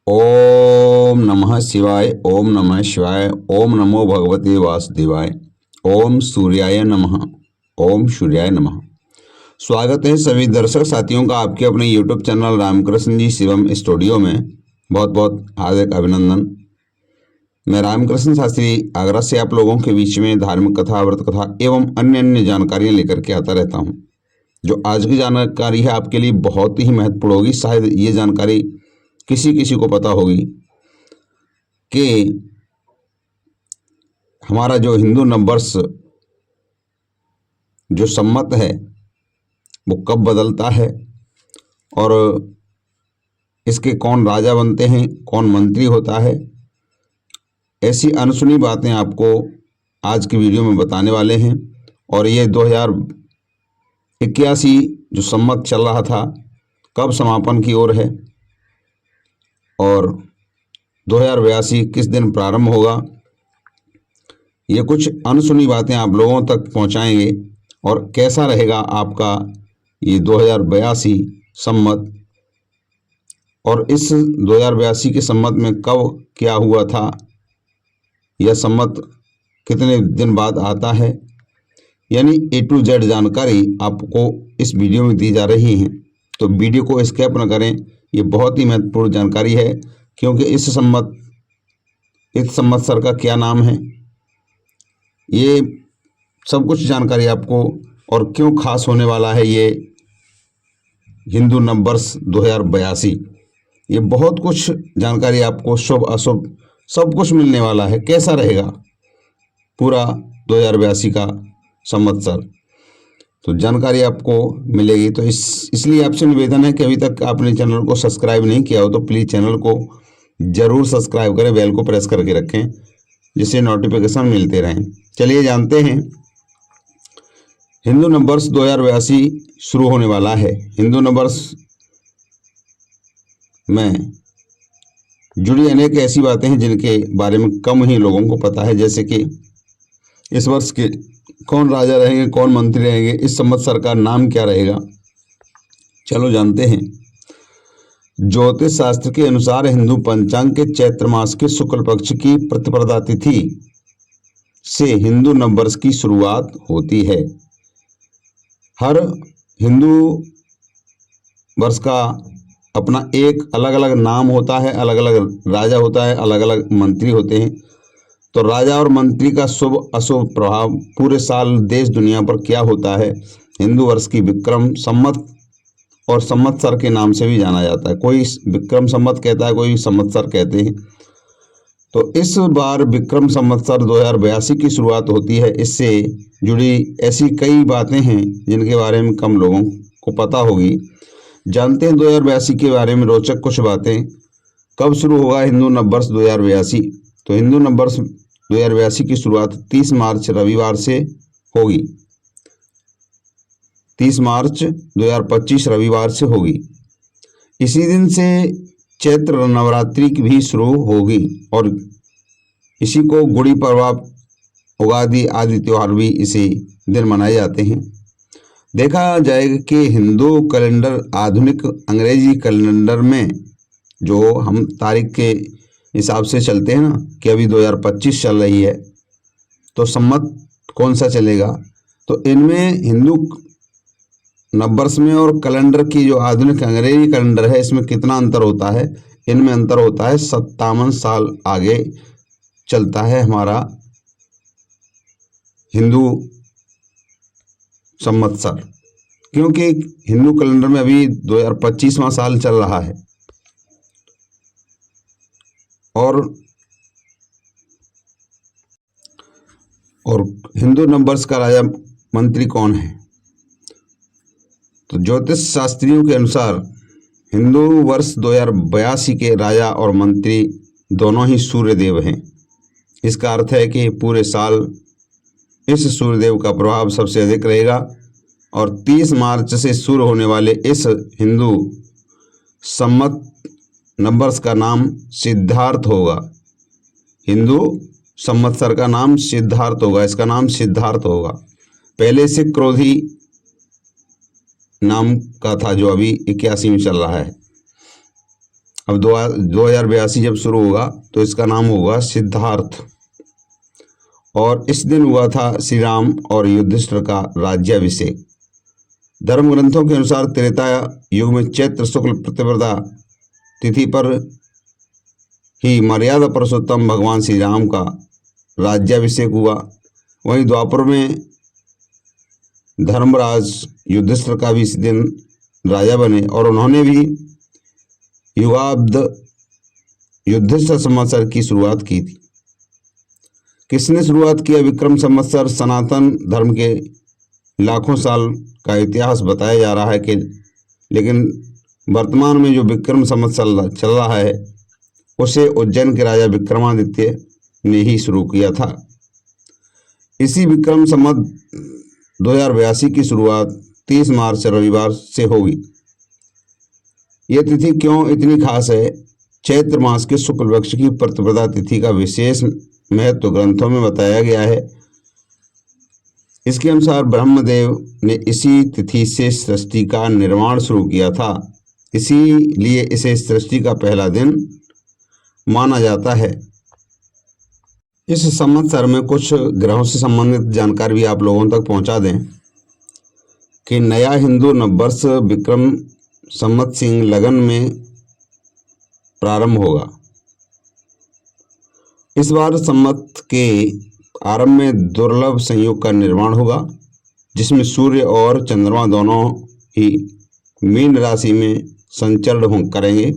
ओम नमः शिवाय। ओम नमः शिवाय। ओम नमो भगवते वासुदेवाय। ओम सूर्याय नमः। ओम सूर्याय नमः। स्वागत है सभी दर्शक साथियों का आपके अपने यूट्यूब चैनल रामकृष्ण जी शिवम स्टूडियो में। बहुत बहुत हार्दिक अभिनंदन। मैं रामकृष्ण शास्त्री आगरा से आप लोगों के बीच में धार्मिक कथा, व्रत कथा एवं अन्य अन्य जानकारियां लेकर के आता रहता हूं। जो आज की जानकारी है आपके लिए बहुत ही महत्वपूर्ण होगी। शायद ये जानकारी किसी किसी को पता होगी कि हमारा जो हिंदू नववर्ष जो सम्मत है वो कब बदलता है और इसके कौन राजा बनते हैं, कौन मंत्री होता है। ऐसी अनसुनी बातें आपको आज की वीडियो में बताने वाले हैं। और ये 2081 जो सम्मत चल रहा था कब समापन की ओर है और 2082 किस दिन प्रारंभ होगा। ये कुछ अनसुनी बातें आप लोगों तक पहुंचाएंगे और कैसा रहेगा आपका ये 2082 सम्मत। और इस 2082 के सम्मत में कब क्या हुआ था, यह सम्मत कितने दिन बाद आता है, यानी A to Z जानकारी आपको इस वीडियो में दी जा रही है। तो वीडियो को स्किप न करें, ये बहुत ही महत्वपूर्ण जानकारी है। क्योंकि इस संवत्सर का क्या नाम है, ये सब कुछ जानकारी आपको और क्यों खास होने वाला है ये हिंदू नववर्ष 2082। ये बहुत कुछ जानकारी आपको शुभ अशुभ सब कुछ मिलने वाला है। कैसा रहेगा पूरा 2082 का संवत्सर, तो जानकारी आपको मिलेगी। तो इसलिए आपसे निवेदन है कि अभी तक आपने चैनल को सब्सक्राइब नहीं किया हो तो प्लीज़ चैनल को ज़रूर सब्सक्राइब करें, बेल को प्रेस करके रखें जिससे नोटिफिकेशन मिलते रहें। चलिए जानते हैं, हिंदू नववर्ष 2082 शुरू होने वाला है। हिंदू नववर्ष में जुड़ी अनेक ऐसी बातें हैं जिनके बारे में कम ही लोगों को पता है। जैसे कि इस वर्ष के कौन राजा रहेंगे, कौन मंत्री रहेंगे, इस संवत्सर का नाम क्या रहेगा। चलो जानते हैं। ज्योतिष शास्त्र के अनुसार हिंदू पंचांग के चैत्र मास के शुक्ल पक्ष की प्रतिपदा तिथि से हिंदू नववर्ष की शुरुआत होती है। हर हिंदू वर्ष का अपना एक अलग अलग नाम होता है, अलग अलग राजा होता है, अलग अलग मंत्री होते हैं। तो राजा और मंत्री का शुभ अशुभ प्रभाव पूरे साल देश दुनिया पर क्या होता है, हिंदू वर्ष की विक्रम संवत और संवत्सर के नाम से भी जाना जाता है। कोई विक्रम संवत कहता है, कोई संवत्सर कहते हैं। तो इस बार विक्रम संवत्सर 2082 की शुरुआत होती है। इससे जुड़ी ऐसी कई बातें हैं जिनके बारे में कम लोगों को पता होगी। जानते हैं 2082 के बारे में रोचक कुछ बातें। कब शुरू होगा हिंदू नववर्ष 2082? तो हिंदू नववर्ष 2082 की शुरुआत 30 मार्च रविवार से होगी। 30 मार्च 2025 रविवार से होगी। इसी दिन से चैत्र नवरात्रि की भी शुरू होगी और इसी को गुड़ी पड़वा, उगादि आदि त्योहार भी इसी दिन मनाए जाते हैं। देखा जाएगा कि हिंदू कैलेंडर आधुनिक अंग्रेजी कैलेंडर में जो हम तारीख के हिसाब से चलते हैं ना, कि अभी 2025 चल रही है, तो सम्मत कौन सा चलेगा। तो इनमें हिंदू नववर्ष में और कैलेंडर की जो आधुनिक अंग्रेजी कैलेंडर है इसमें कितना अंतर होता है। इनमें अंतर होता है 57 साल आगे चलता है हमारा हिंदू संवत्सर। क्योंकि हिंदू कैलेंडर में अभी 2025वां साल चल रहा है। और हिंदू नववर्ष का राजा मंत्री कौन है। तो ज्योतिष शास्त्रियों के अनुसार हिंदू वर्ष 2082 के राजा और मंत्री दोनों ही सूर्य देव हैं। इसका अर्थ है कि पूरे साल इस सूर्यदेव का प्रभाव सबसे अधिक रहेगा। और 30 मार्च से शुरू होने वाले इस हिंदू सम्मत नववर्ष का नाम सिद्धार्थ होगा। हिंदू संवत्सर का नाम सिद्धार्थ होगा। इसका नाम सिद्धार्थ होगा। पहले से क्रोधी नाम का था जो अभी 81 में चल रहा है। अब 2082 जब शुरू होगा तो इसका नाम होगा सिद्धार्थ। और इस दिन हुआ था श्री राम और युधिष्ठिर का राज्याभिषेक। धर्म ग्रंथों के अनुसार त्रेता युग में चैत्र शुक्ल प्रतिपदा तिथि पर ही मर्यादा पुरुषोत्तम भगवान श्री राम का राज्याभिषेक हुआ। वहीं द्वापर में धर्मराज युधिष्ठिर का भी इस दिन राजा बने और उन्होंने भी युगाब्द युधिष्ठिर संवत्सर की शुरुआत की थी। किसने शुरुआत किया विक्रम संवत्सर? सनातन धर्म के लाखों साल का इतिहास बताया जा रहा है कि लेकिन वर्तमान में जो विक्रम संवत्सर चल रहा है उसे उज्जैन के राजा विक्रमादित्य ने ही शुरू किया था। इसी विक्रम संवत 2082 की शुरुआत 30 मार्च रविवार से होगी। यह तिथि क्यों इतनी खास है? चैत्र मास के शुक्ल पक्ष की प्रतिपदा तिथि का विशेष महत्व ग्रंथों में बताया गया है। इसके अनुसार ब्रह्मदेव ने इसी तिथि से सृष्टि का निर्माण शुरू किया था, इसीलिए इसे सृष्टि का पहला दिन माना जाता है। इस संवत्सर में कुछ ग्रहों से संबंधित जानकारी भी आप लोगों तक पहुंचा दें कि नया हिंदू नववर्ष विक्रम संवत सिंह लगन में प्रारंभ होगा। इस बार संवत के आरंभ में दुर्लभ संयोग का निर्माण होगा, जिसमें सूर्य और चंद्रमा दोनों ही मीन राशि में संचरण करेंगे।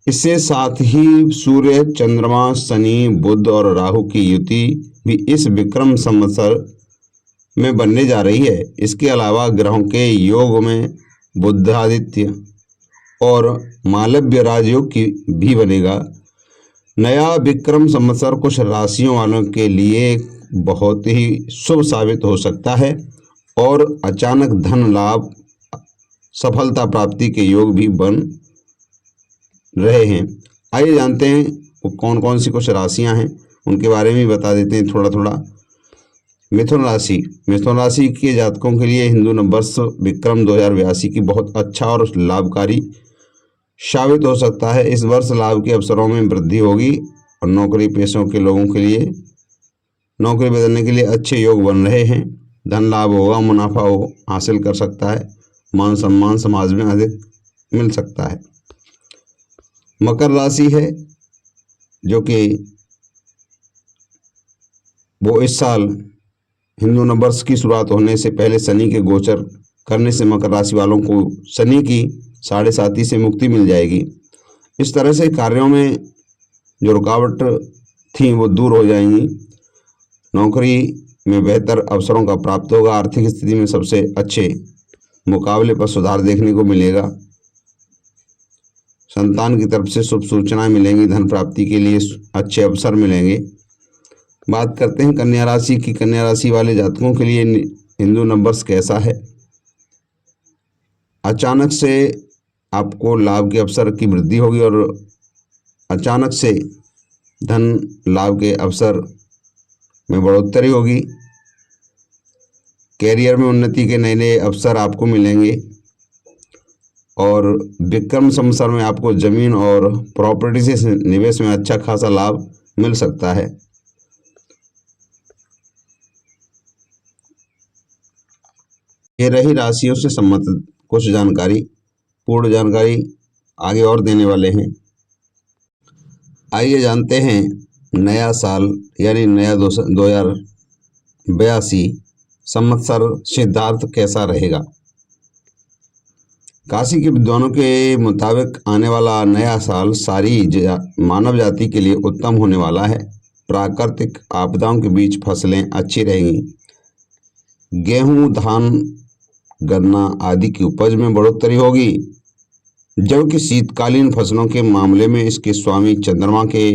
इससे साथ ही सूर्य, चंद्रमा, शनि, बुध और राहु की युति भी इस विक्रम संवत्सर में बनने जा रही है। इसके अलावा ग्रहों के योग में बुधादित्य और मालव्य राजयोग की भी बनेगा। नया विक्रम संवत्सर कुछ राशियों वालों के लिए बहुत ही शुभ साबित हो सकता है और अचानक धन लाभ, सफलता प्राप्ति के योग भी बन रहे हैं। आइए जानते हैं वो कौन कौन सी कुछ राशियां हैं, उनके बारे में बता देते हैं थोड़ा थोड़ा। मिथुन राशि। मिथुन राशि के जातकों के लिए हिंदू नववर्ष विक्रम 2082 की बहुत अच्छा और लाभकारी साबित हो सकता है। इस वर्ष लाभ के अवसरों में वृद्धि होगी और नौकरी पेशों के लोगों के लिए नौकरी बदलने के लिए अच्छे योग बन रहे हैं। धन लाभ होगा, मुनाफा हासिल कर सकता है, मान सम्मान समाज में अधिक मिल सकता है। मकर राशि है जो कि वो इस साल हिंदू नववर्ष की शुरुआत होने से पहले शनि के गोचर करने से मकर राशि वालों को शनि की 7.5 से मुक्ति मिल जाएगी। इस तरह से कार्यों में जो रुकावट थी वो दूर हो जाएंगी। नौकरी में बेहतर अवसरों का प्राप्त होगा। आर्थिक स्थिति में सबसे अच्छे मुकाबले पर सुधार देखने को मिलेगा। संतान की तरफ से शुभ सूचनाएं मिलेंगी। धन प्राप्ति के लिए अच्छे अवसर मिलेंगे। बात करते हैं कन्या राशि की। कन्या राशि वाले जातकों के लिए हिंदू नववर्ष कैसा है? अचानक से आपको लाभ के अवसर की वृद्धि होगी और अचानक से धन लाभ के अवसर में बढ़ोतरी होगी। कैरियर में उन्नति के नए नए अवसर आपको मिलेंगे और विक्रम संवत्सर में आपको जमीन और प्रॉपर्टी से निवेश में अच्छा खासा लाभ मिल सकता है। ये रही राशियों से संबंधित कुछ जानकारी। पूर्ण जानकारी आगे और देने वाले हैं। आइए जानते हैं नया साल यानी नया 2082 संवत्सर सिद्धार्थ कैसा रहेगा। काशी के विद्वानों के मुताबिक आने वाला नया साल सारी मानव जाति के लिए उत्तम होने वाला है। प्राकृतिक आपदाओं के बीच फसलें अच्छी रहेंगी। गेहूं, धान, गन्ना आदि की उपज में बढ़ोतरी होगी, जबकि शीतकालीन फसलों के मामले में इसके स्वामी चंद्रमा के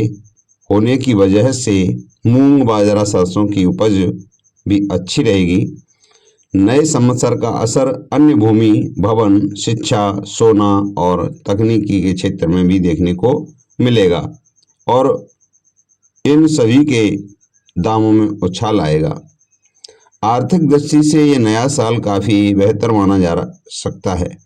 होने की वजह से मूंग, बाजरा, सरसों की उपज भी अच्छी रहेगी। नए संवत्सर का असर अन्य भूमि, भवन, शिक्षा, सोना और तकनीकी के क्षेत्र में भी देखने को मिलेगा और इन सभी के दामों में उछाल आएगा। आर्थिक दृष्टि से ये नया साल काफ़ी बेहतर माना जा सकता है।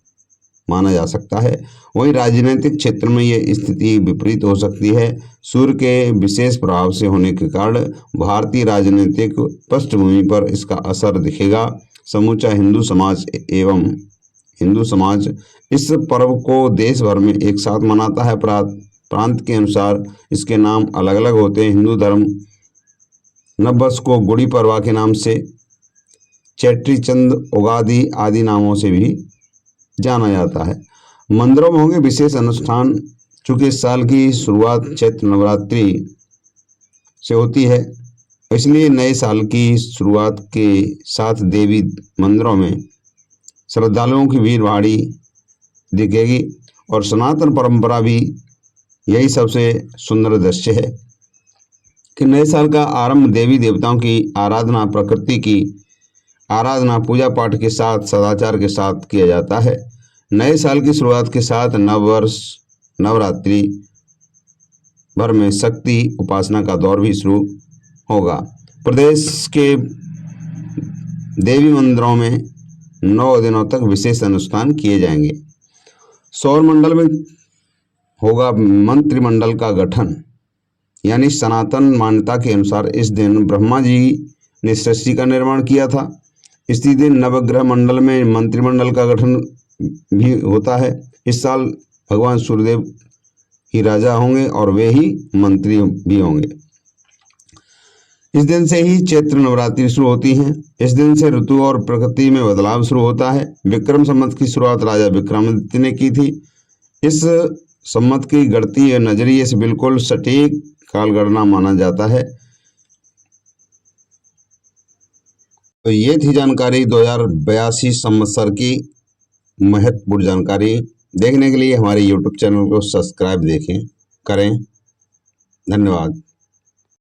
माना जा सकता है। वहीं राजनीतिक क्षेत्र में ये स्थिति विपरीत हो सकती है। सूर्य के विशेष प्रभाव से होने के कारण भारतीय राजनीतिक पृष्ठभूमि पर इसका असर दिखेगा। समूचा हिंदू समाज इस पर्व को देश भर में एक साथ मनाता है। प्रांत के अनुसार इसके नाम अलग अलग होते हैं। हिंदू धर्म नववर्ष को गुड़ी पड़वा के नाम से, चेट्री चंद, उगादि आदि नामों से भी जाना जाता है। मंदिरों में होंगे विशेष अनुष्ठान। चूंकि इस साल की शुरुआत चैत्र नवरात्रि से होती है, इसलिए नए साल की शुरुआत के साथ देवी मंदिरों में श्रद्धालुओं की भीड़ भाड़ी दिखेगी और सनातन परंपरा भी यही सबसे सुंदर दृश्य है कि नए साल का आरंभ देवी देवताओं की आराधना, प्रकृति की आराधना, पूजा पाठ के साथ, सदाचार के साथ किया जाता है। नए साल की शुरुआत के साथ नववर्ष नवरात्रि भर में शक्ति उपासना का दौर भी शुरू होगा। प्रदेश के देवी मंदिरों में 9 दिनों तक विशेष अनुष्ठान किए जाएंगे। सौर मंडल में होगा मंत्रिमंडल का गठन, यानी सनातन मान्यता के अनुसार इस दिन ब्रह्मा जी ने सृष्टि का निर्माण किया था। इसी दिन नवग्रह मंडल में मंत्रिमंडल का गठन भी होता है। इस साल भगवान सूर्यदेव ही राजा होंगे और वे ही मंत्री भी होंगे। इस दिन से ही चैत्र नवरात्रि शुरू होती है। इस दिन से ऋतु और प्रकृति में बदलाव शुरू होता है। विक्रम संवत की शुरुआत राजा विक्रमादित्य ने की थी। इस संवत की गणती नजरिए से बिल्कुल सटीक कालगणना माना जाता है। तो ये थी जानकारी 2082 संवत्सर की महत्वपूर्ण जानकारी। देखने के लिए हमारे YouTube चैनल को सब्सक्राइब करें। धन्यवाद।